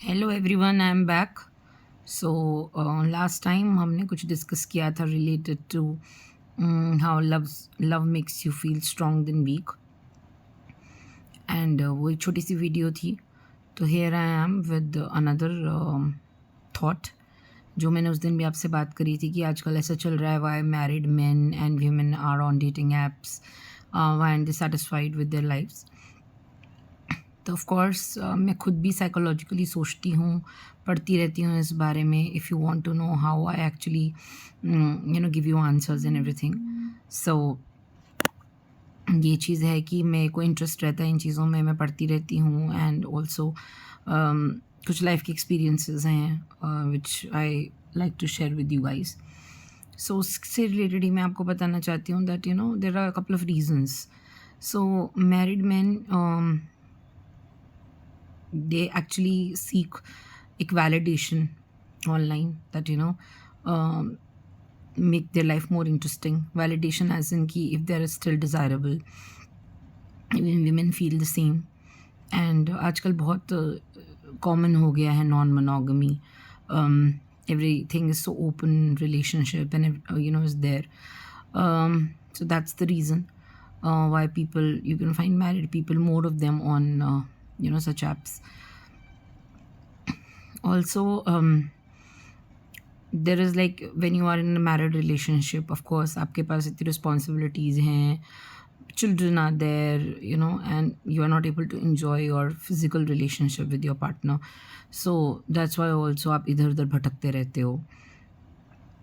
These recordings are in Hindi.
Hello everyone, I am back. So last time हमने कुछ डिस्कस किया था related to how love makes you feel strong then weak, and वो एक छोटी सी वीडियो थी। तो here I am with another thought जो मैंने उस दिन भी आपसे बात करी थी कि आजकल ऐसा चल रहा है, why married man and women are on dating apps, why and dissatisfied with their lifes. तो ऑफ कोर्स मैं खुद भी साइकोलॉजिकली सोचती हूँ, पढ़ती रहती हूँ इस बारे में। If you want to know how I actually give you answers and everything. So ये चीज़ है कि मेरे को इंटरेस्ट रहता है इन चीज़ों में, मैं पढ़ती रहती हूँ। एंड ऑल्सो कुछ लाइफ के एक्सपीरियंसेस हैं which I like to share with you guys. So उससे रिलेटेड ही मैं आपको बताना चाहती हूँ that there are couple of reasons. So married man they actually seek a validation online that make their life more interesting. Validation as in ki if they are still desirable, even women feel the same. And आजकल बहुत कॉमन हो गया है non monogamy. Everything is so open relationship and is there. So that's the reason why people, you can find married people, more of them on such apps. Also, there is like when you are in a married relationship, of course आपके पास इतनी responsibilities हैं, children are there, and you are not able to enjoy your physical relationship with your partner. So that's why also आप इधर उधर भटकते रहते हो,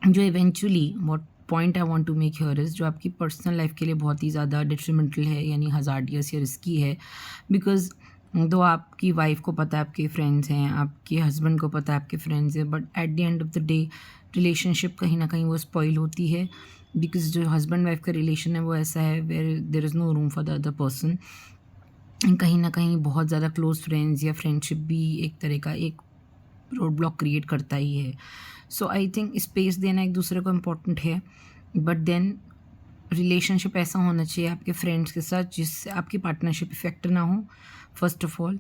जो eventually what point I want to make here is जो आपकी पर्सनल लाइफ के लिए बहुत ही ज़्यादा डिट्रीमेंटल है, यानी हज़ार्डियस या रिस्की है। बिकॉज दो आपकी वाइफ को पता है आपके फ्रेंड्स हैं, आपके हस्बैंड को पता है आपके फ्रेंड्स हैं, but at the end of the day relationship कहीं ना कहीं वो स्पॉइल होती है। बिकॉज जो हस्बैंड वाइफ का रिलेशन है वो ऐसा है where there is no room for the other person. कहीं ना कहीं बहुत ज़्यादा क्लोज फ्रेंड्स या फ्रेंडशिप भी एक तरह का एक रोड ब्लॉक क्रिएट करता ही है। सो आई थिंक स्पेस देना एक दूसरे को इम्पोर्टेंट है, बट देन रिलेशनशिप ऐसा होना चाहिए आपके फ्रेंड्स के साथ जिससे आपकी पार्टनरशिप इफेक्ट ना हो, first of all.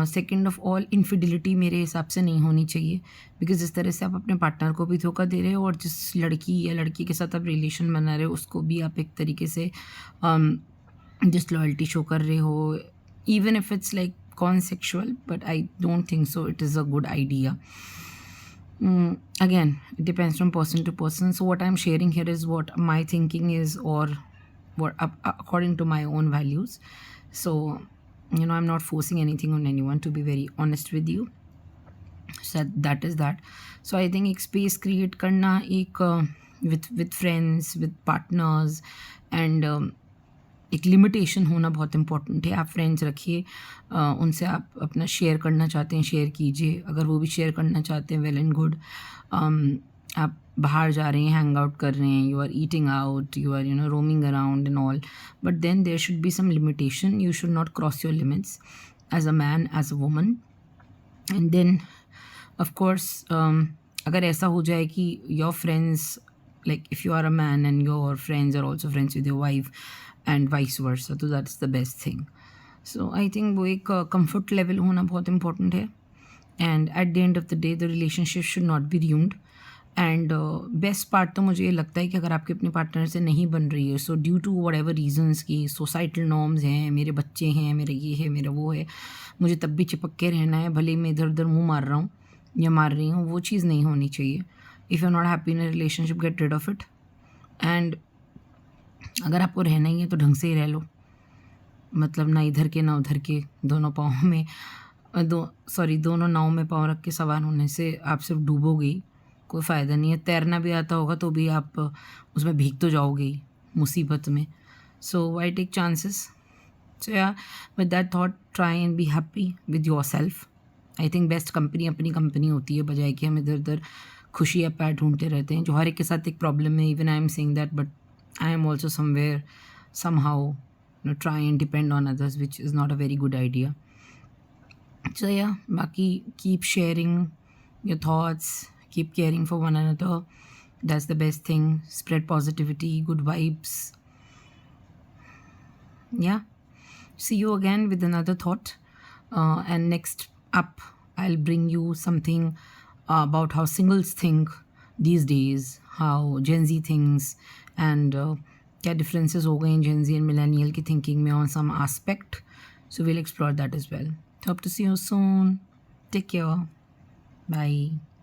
Second of all, infidelity मेरे हिसाब से नहीं होनी चाहिए, बिकॉज जिस तरह से आप अपने पार्टनर को भी धोखा दे रहे हो और जिस लड़की या लड़की के साथ आप रिलेशन बना रहे हो उसको भी आप एक तरीके से डिसलॉयल्टी शो कर रहे हो, even if it's like consensual, but I don't think so it is a good idea. Again, it depends from person to person. So what I'm sharing here is what my thinking is, or what according to my own values. So I'm not forcing anything on anyone, to be very honest with you. So that is that. So I think एक space create करना एक with friends, with partners, and एक लिमिटेशन होना बहुत इम्पोर्टेंट है। आप फ्रेंड्स रखिए, उनसे आप अपना शेयर करना चाहते हैं शेयर कीजिए, अगर वो भी शेयर करना चाहते हैं वेल एंड गुड। आप बाहर जा रहे हैं, हैंग आउट कर रहे हैं, you are eating out, you are roaming around and all, but then there should be some limitation. You should not cross your limits as a man, as a woman. And then of course अगर ऐसा हो जाए कि your friends, like if you are a man and your friends are also friends with your wife and vice versa, so that's the best thing. So I think वो एक comfort level होना बहुत important है, and at the end of the day the relationship should not be ruined. And best part तो मुझे ये लगता है कि अगर आपके अपने पार्टनर से नहीं बन रही है, so due to whatever reasons की सोसाइटल नॉर्म्स हैं, मेरे बच्चे हैं, मेरा ये है, मेरा वो है, मुझे तब भी चिपक के रहना है, भले मैं इधर उधर मुँह मार रहा हूँ या मार रही हूँ, वो चीज़ नहीं होनी चाहिए। If you are not happy in a relationship, get rid of it. And अगर आपको रहना ही है तो ढंग से ही रह लो, मतलब ना इधर के ना उधर के, दोनों पाँव में दोनों नाव में पाँव रख के सवार होने से आप सिर्फ डूबोगे ही, कोई फ़ायदा नहीं है। तैरना भी आता होगा तो भी आप उसमें भीग तो जाओगे ही मुसीबत में। सो वाई टेक चांसेस? सो या with that thought, try and be happy with your self. I think best company अपनी कंपनी होती है, बजाय कि हम इधर उधर खुशी या पैर ढूंढते रहते हैं, जो हर एक के साथ एक प्रॉब्लम है। Even I am saying that, but I am also somewhere somehow try and depend on others, which is not a very good idea. So yeah, baki, keep sharing your thoughts, keep caring for one another. That's the best thing. Spread positivity, good vibes. Yeah, see you again with another thought, and next up I'll bring you something about how singles think these days, how Gen Z thinks, and क्या differences हो गए हैं Gen Z and millennial की thinking में on some aspect. So we'll explore that as well. Hope to see you soon. Take care. Bye.